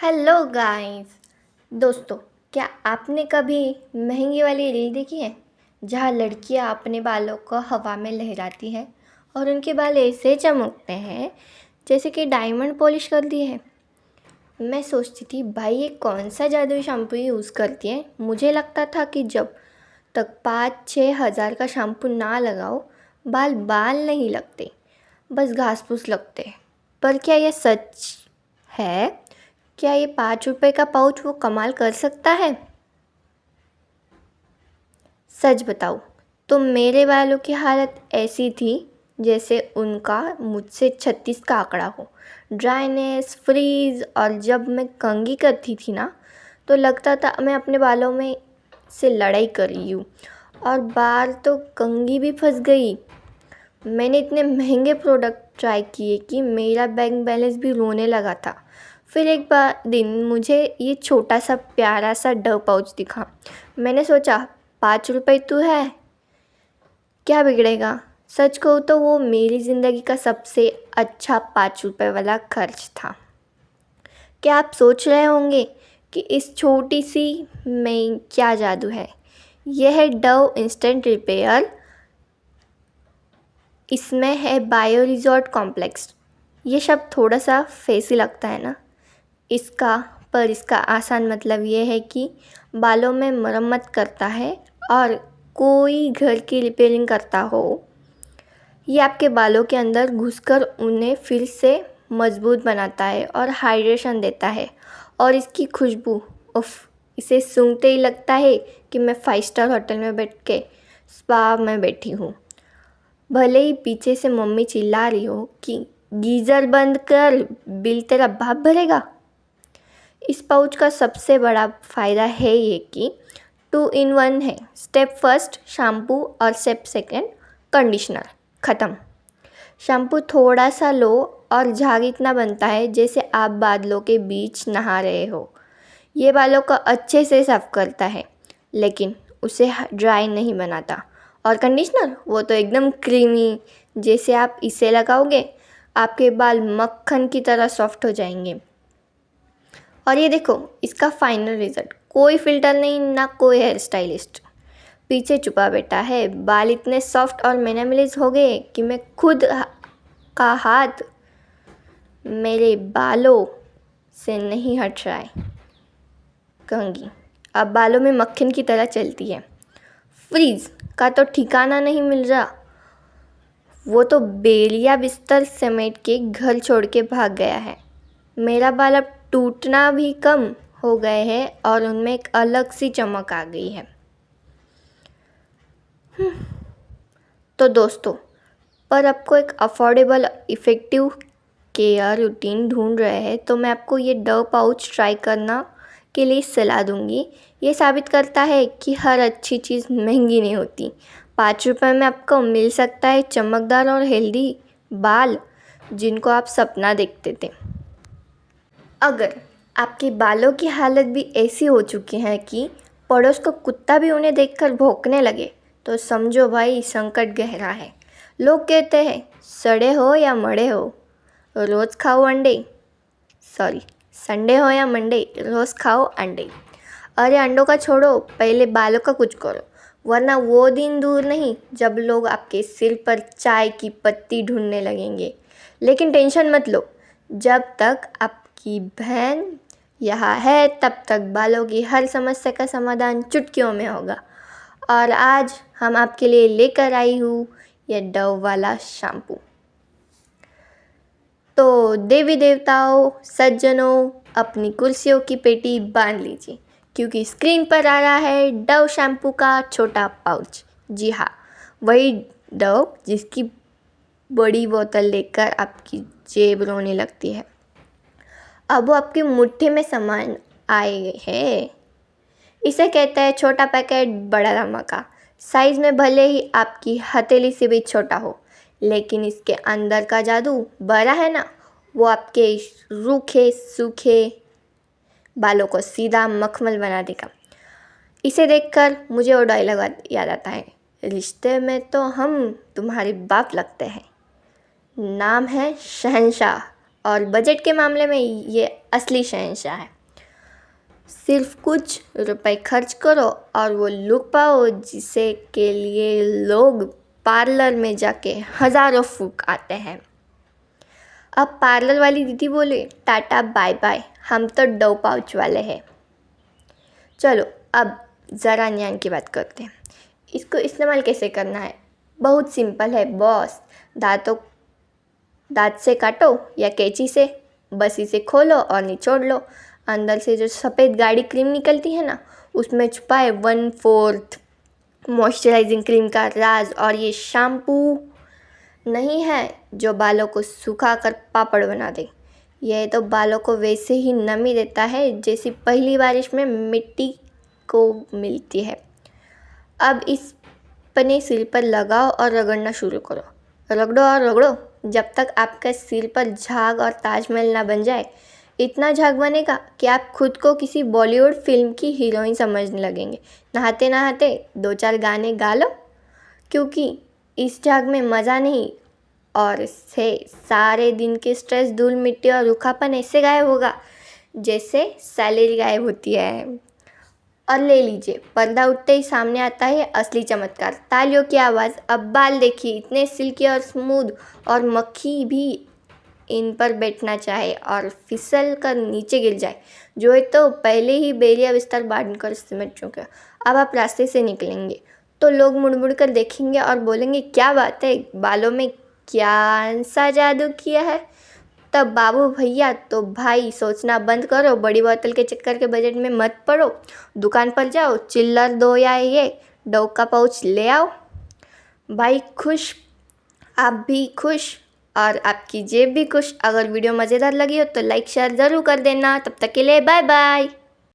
Hello guys. दोस्तों, क्या आपने कभी महंगी वाली रील देखी है जहाँ लड़कियाँ अपने बालों को हवा में लहराती हैं और उनके बाल ऐसे चमकते हैं जैसे कि डायमंड पॉलिश कर दिए हैं। मैं सोचती थी भाई ये कौन सा जादुई शैम्पू यूज़ करती है। मुझे लगता था कि जब तक 5-6 हज़ार का शैम्पू ना लगाओ बाल बाल नहीं लगते, बस घास फूस लगते हैं। पर क्या यह सच है? क्या ये 5 रुपए का पाउच वो कमाल कर सकता है? सच बताओ तो मेरे बालों की हालत ऐसी थी जैसे उनका मुझसे 36 का आंकड़ा हो। ड्राइनेस, फ्रीज, और जब मैं कंघी करती थी ना तो लगता था मैं अपने बालों में से लड़ाई कर रही हूँ। और बाल तो कंघी भी फंस गई। मैंने इतने महंगे प्रोडक्ट ट्राई किए कि मेरा बैंक बैलेंस भी रोने लगा था। फिर एक बार दिन मुझे ये छोटा सा प्यारा सा डव पाउच दिखा। मैंने सोचा 5 रुपए तो है, क्या बिगड़ेगा। सच कहूँ तो वो मेरी ज़िंदगी का सबसे अच्छा 5 रुपए वाला खर्च था। क्या आप सोच रहे होंगे कि इस छोटी सी में क्या जादू है? यह है डव इंस्टेंट रिपेयर। इसमें है बायो रिजॉर्ट कॉम्प्लेक्स। ये शब्द थोड़ा सा फैंसी लगता है ना इसका आसान मतलब ये है कि बालों में मरम्मत करता है और कोई घर की रिपेयरिंग करता हो। ये आपके बालों के अंदर घुसकर उन्हें फिर से मजबूत बनाता है और हाइड्रेशन देता है। और इसकी खुशबू, उफ, इसे सूंघते ही लगता है कि मैं 5 स्टार होटल में बैठ के स्पा में बैठी हूँ। भले ही पीछे से मम्मी चिल्ला रही हो कि गीज़र बंद कर, बिल तेरा बाप भरेगा। इस पाउच का सबसे बड़ा फ़ायदा है ये कि 2 in 1 है। स्टेप फर्स्ट शैम्पू और स्टेप सेकंड कंडीशनर। ख़त्म। शैम्पू थोड़ा सा लो और झाग इतना बनता है जैसे आप बादलों के बीच नहा रहे हो। ये बालों को अच्छे से साफ़ करता है लेकिन उसे ड्राई नहीं बनाता। और कंडीशनर वो तो एकदम क्रीमी, जैसे आप इसे लगाओगे आपके बाल मक्खन की तरह सॉफ्ट हो जाएंगे। और ये देखो इसका फाइनल रिज़ल्ट, कोई फ़िल्टर नहीं, ना कोई हेयर स्टाइलिस्ट पीछे छुपा बैठा है। बाल इतने सॉफ्ट और मिनिमलिस्ट हो गए कि मैं खुद का हाथ मेरे बालों से नहीं हट रहा है। कंघी अब बालों में मक्खन की तरह चलती है। फ्रीज का तो ठिकाना नहीं मिल रहा। वो तो बेलिया बिस्तर समेट के घर छोड़ के भाग गया है। मेरा बाल अब टूटना भी कम हो गए हैं और उनमें एक अलग सी चमक आ गई है। तो दोस्तों, पर आपको एक अफोर्डेबल इफ़ेक्टिव केयर रूटीन ढूंढ रहे हैं तो मैं आपको ये डव पाउच ट्राई करना के लिए सलाह दूंगी। ये साबित करता है कि हर अच्छी चीज़ महंगी नहीं होती। 5 रुपए में आपको मिल सकता है चमकदार और हेल्दी बाल जिनको आप सपना देखते थे। अगर आपके बालों की हालत भी ऐसी हो चुकी है कि पड़ोस को कुत्ता भी उन्हें देखकर भौंकने लगे तो समझो भाई संकट गहरा है। लोग कहते हैं सड़े हो या मड़े हो रोज़ खाओ अंडे, सॉरी, संडे हो या मंडे रोज़ खाओ अंडे। अरे अंडों का छोड़ो, पहले बालों का कुछ करो, वरना वो दिन दूर नहीं जब लोग आपके सिर पर चाय की पत्ती ढूंढने लगेंगे। लेकिन टेंशन मत लो, जब तक आपकी बहन यहाँ है तब तक बालों की हर समस्या का समाधान चुटकियों में होगा। और आज हम आपके लिए लेकर आई हूँ यह डव वाला शैम्पू। तो देवी देवताओं, सज्जनों, अपनी कुर्सियों की पेटी बांध लीजिए क्योंकि स्क्रीन पर आ रहा है डव शैम्पू का छोटा पाउच। जी हाँ, वही डव जिसकी बड़ी बोतल देखकर आपकी जेब रोने लगती है। अब वो आपकी मुट्ठी में सामान आए हैं। इसे कहते हैं छोटा पैकेट बड़ा धमाका। साइज़ में भले ही आपकी हथेली से भी छोटा हो, लेकिन इसके अंदर का जादू बड़ा है ना, वो आपके रूखे सूखे बालों को सीधा मखमल बना देगा। इसे देखकर मुझे वो डायलॉग याद आता है, रिश्ते में तो हम तुम्हारे बाप लगते हैं। नाम है शहंशाह और बजट के मामले में ये असली शहंशाह है। सिर्फ कुछ रुपए खर्च करो और वो लुक पाओ जिसे के लिए लोग पार्लर में जाके हज़ारों फूक आते हैं। अब पार्लर वाली दीदी बोले टाटा बाय बाय, हम तो डव पाउच वाले हैं। चलो अब ज़रा ज्ञान की बात करते हैं। इसको इस्तेमाल कैसे करना है? बहुत सिंपल है बॉस। दांत से काटो या कैंची से, बस इसे खोलो और निचोड़ लो। अंदर से जो सफ़ेद गाढ़ी क्रीम निकलती है ना, उसमें छुपा है 1/4 मॉइस्चराइजिंग क्रीम का राज। और ये शैम्पू नहीं है जो बालों को सुखा कर पापड़ बना दे। यह तो बालों को वैसे ही नमी देता है जैसी पहली बारिश में मिट्टी को मिलती है। अब इस अपने सिर पर लगाओ और रगड़ना शुरू करो। रगड़ो और रगड़ो जब तक आपके सिर पर झाग और ताजमहल ना बन जाए। इतना झाग बनेगा कि आप खुद को किसी बॉलीवुड फिल्म की हीरोइन समझने लगेंगे। नहाते नहाते 2-4 गाने गा लो, क्योंकि इस झाग में मज़ा नहीं और इससे सारे दिन के स्ट्रेस, धूल मिट्टी और रूखापन ऐसे गायब होगा जैसे सैलरी गायब होती है। और ले लीजिए, पर्दा उठते ही सामने आता है असली चमत्कार। तालियों की आवाज़। अब बाल देखिए, इतने सिल्की और स्मूथ, और मक्खी भी इन पर बैठना चाहे और फिसल कर नीचे गिर जाए। जो है तो पहले ही बेलिया बिस्तर बांध कर सिमट चुके। अब आप रास्ते से निकलेंगे तो लोग मुड़ मुड़ कर देखेंगे और बोलेंगे क्या बात है, बालों में क्या सा जादू किया है। तब बाबू भैया तो भाई सोचना बंद करो, बड़ी बोतल के चक्कर के बजट में मत पड़ो। दुकान पर जाओ, चिल्लर दो या ये डव का पाउच ले आओ। भाई खुश, आप भी खुश और आपकी जेब भी खुश। अगर वीडियो मज़ेदार लगी हो तो लाइक शेयर ज़रूर कर देना। तब तक के लिए बाय बाय।